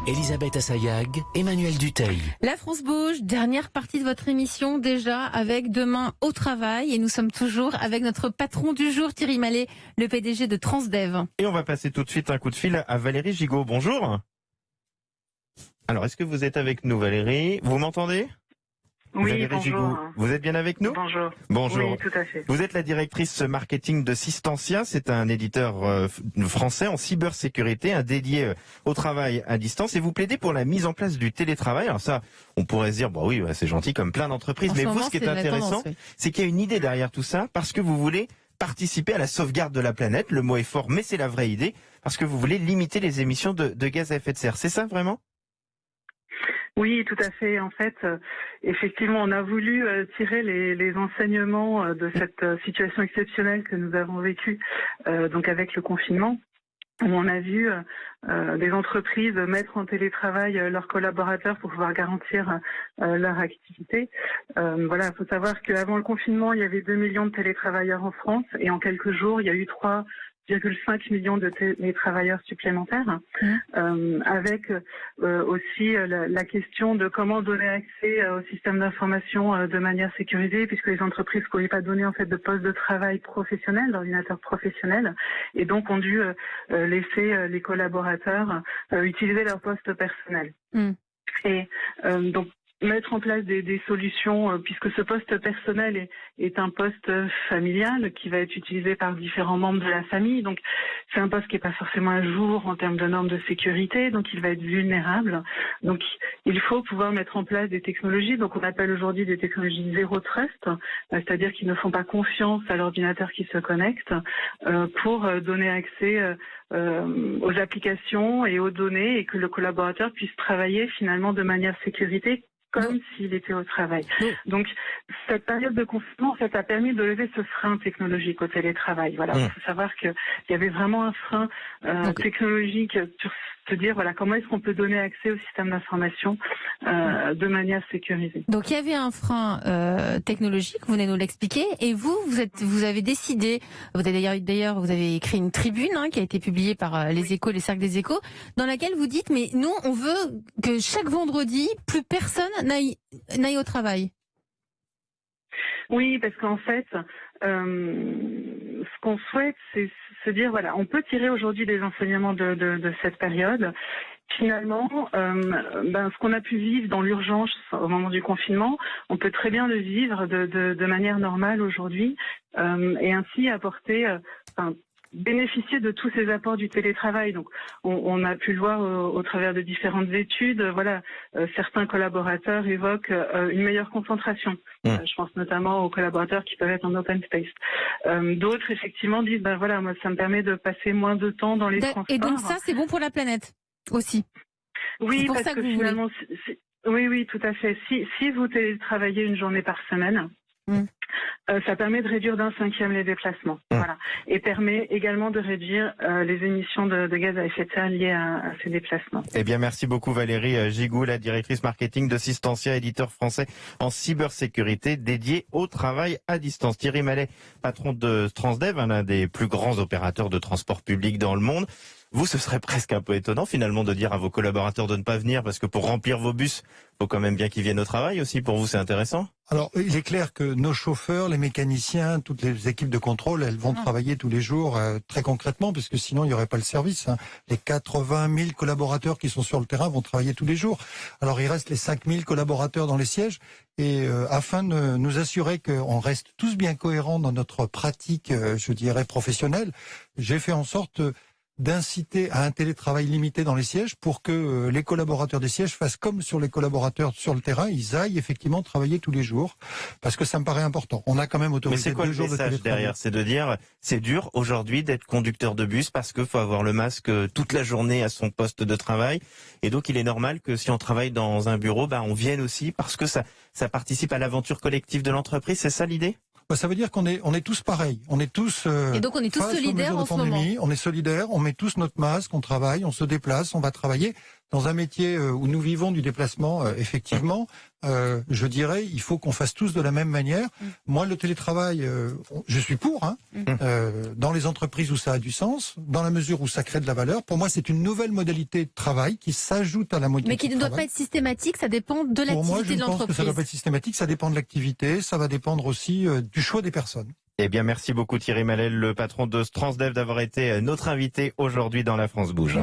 Elisabeth Assayag, Emmanuel Dutheil. La France bouge, dernière partie de votre émission déjà avec Demain au travail et nous sommes toujours avec notre patron du jour Thierry Mallet, le PDG de Transdev. Et on va passer tout de suite un coup de fil à Valérie Gigot. Bonjour. Alors, est-ce que vous êtes avec nous, Valérie? Vous m'entendez? Oui, Valérie bonjour. Gigot, vous êtes bien avec nous? Bonjour. Bonjour. Oui, tout à fait. Vous êtes la directrice marketing de Systentia. C'est un éditeur français en cybersécurité, un dédié au travail à distance. Et vous plaidez pour la mise en place du télétravail. Alors ça, on pourrait se dire, bon oui, c'est gentil comme plein d'entreprises. Mais vous, ce qui est intéressant, c'est qu'il y a une idée derrière tout ça, parce que vous voulez participer à la sauvegarde de la planète. Le mot est fort, mais c'est la vraie idée, parce que vous voulez limiter les émissions de gaz à effet de serre. C'est ça vraiment? Oui, tout à fait. En fait, effectivement, on a voulu tirer les enseignements de cette situation exceptionnelle que nous avons vécue donc avec le confinement, où on a vu des entreprises mettre en télétravail leurs collaborateurs pour pouvoir garantir leur activité. Voilà, il faut savoir qu'avant le confinement, il y avait 2 millions de télétravailleurs en France et en quelques jours, il y a eu 3,5 millions de télétravailleurs supplémentaires, avec aussi la question de comment donner accès au système d'information de manière sécurisée, puisque les entreprises ne pouvaient pas donner en fait de poste de travail professionnel, d'ordinateur professionnel, et donc ont dû laisser les collaborateurs utiliser leur poste personnel. Et donc mettre en place des solutions, puisque ce poste personnel est un poste familial qui va être utilisé par différents membres de la famille. Donc, c'est un poste qui n'est pas forcément à jour en termes de normes de sécurité, donc il va être vulnérable. Donc, il faut pouvoir mettre en place des technologies, donc on appelle aujourd'hui des technologies zéro trust, c'est-à-dire qui ne font pas confiance à l'ordinateur qui se connecte, pour donner accès aux applications et aux données et que le collaborateur puisse travailler finalement de manière sécurisée, comme s'il était au travail. Donc, cette période de confinement, en fait, a permis de lever ce frein technologique au télétravail. Voilà, il faut savoir qu'il y avait vraiment un frein technologique sur se dire, voilà, comment est-ce qu'on peut donner accès au système d'information de manière sécurisée. Donc, il y avait un frein technologique, vous venez nous l'expliquer, et vous avez décidé, d'ailleurs, vous avez écrit une tribune qui a été publiée par les Échos, les cercles des Échos, dans laquelle vous dites, mais nous, on veut que chaque vendredi, plus personne n'aille au travail. Oui, parce qu'en fait, ce qu'on souhaite, c'est se dire, voilà, on peut tirer aujourd'hui des enseignements de cette période. Finalement, ce qu'on a pu vivre dans l'urgence au moment du confinement, on peut très bien le vivre de manière normale aujourd'hui, et ainsi apporter, bénéficier de tous ces apports du télétravail. Donc, on a pu le voir au travers de différentes études. Voilà, certains collaborateurs évoquent une meilleure concentration. Je pense notamment aux collaborateurs qui peuvent être en open space. D'autres, effectivement, disent, voilà, moi, ça me permet de passer moins de temps dans les transports. Et donc ça, c'est bon pour la planète aussi. Oui, parce que finalement, oui, tout à fait. Si vous télétravaillez une journée par semaine, ça permet de réduire d'1/5 les déplacements, voilà, et permet également de réduire les émissions de gaz à effet de serre liées à ces déplacements. Eh bien, merci beaucoup Valérie Gigot, la directrice marketing de Systentia, éditeur français en cybersécurité dédié au travail à distance. Thierry Mallet, patron de Transdev, l'un des plus grands opérateurs de transport public dans le monde. Vous, ce serait presque un peu étonnant finalement de dire à vos collaborateurs de ne pas venir parce que pour remplir vos bus, il faut quand même bien qu'ils viennent au travail aussi. Pour vous, c'est intéressant? Alors, il est clair que nos chauffeurs, les mécaniciens, toutes les équipes de contrôle, elles vont travailler tous les jours très concrètement, parce que sinon, il n'y aurait pas le service. Les 80 000 collaborateurs qui sont sur le terrain vont travailler tous les jours. Alors, il reste les 5 000 collaborateurs dans les sièges. Et afin de nous assurer qu'on reste tous bien cohérents dans notre pratique, je dirais, professionnelle, j'ai fait en sorte d'inciter à un télétravail limité dans les sièges pour que les collaborateurs des sièges fassent comme sur les collaborateurs sur le terrain, ils aillent effectivement travailler tous les jours, parce que ça me paraît important. On a quand même autorisé 2 jours de télétravail. Mais c'est quoi le message derrière? C'est de dire, c'est dur aujourd'hui d'être conducteur de bus parce qu'il faut avoir le masque toute la journée à son poste de travail, et donc il est normal que si on travaille dans un bureau, on vienne aussi parce que ça participe à l'aventure collective de l'entreprise. C'est ça l'idée? Ça veut dire qu'on est tous pareils. On est tous et donc on est tous solidaires en ce moment. On est solidaires, on met tous notre masque, on travaille, on se déplace, on va travailler. Dans un métier où nous vivons du déplacement, effectivement, je dirais, il faut qu'on fasse tous de la même manière. Moi, le télétravail, je suis pour, dans les entreprises où ça a du sens, dans la mesure où ça crée de la valeur. Pour moi, c'est une nouvelle modalité de travail qui s'ajoute à la modalité Mais qui ne doit pas être systématique, ça dépend de Pour moi, je l'activité de pense que ça l'entreprise. ne doit pas être systématique, ça dépend de l'activité, ça va dépendre aussi du choix des personnes. Eh bien, merci beaucoup Thierry Malel, le patron de Transdev, d'avoir été notre invité aujourd'hui dans La France Bouge.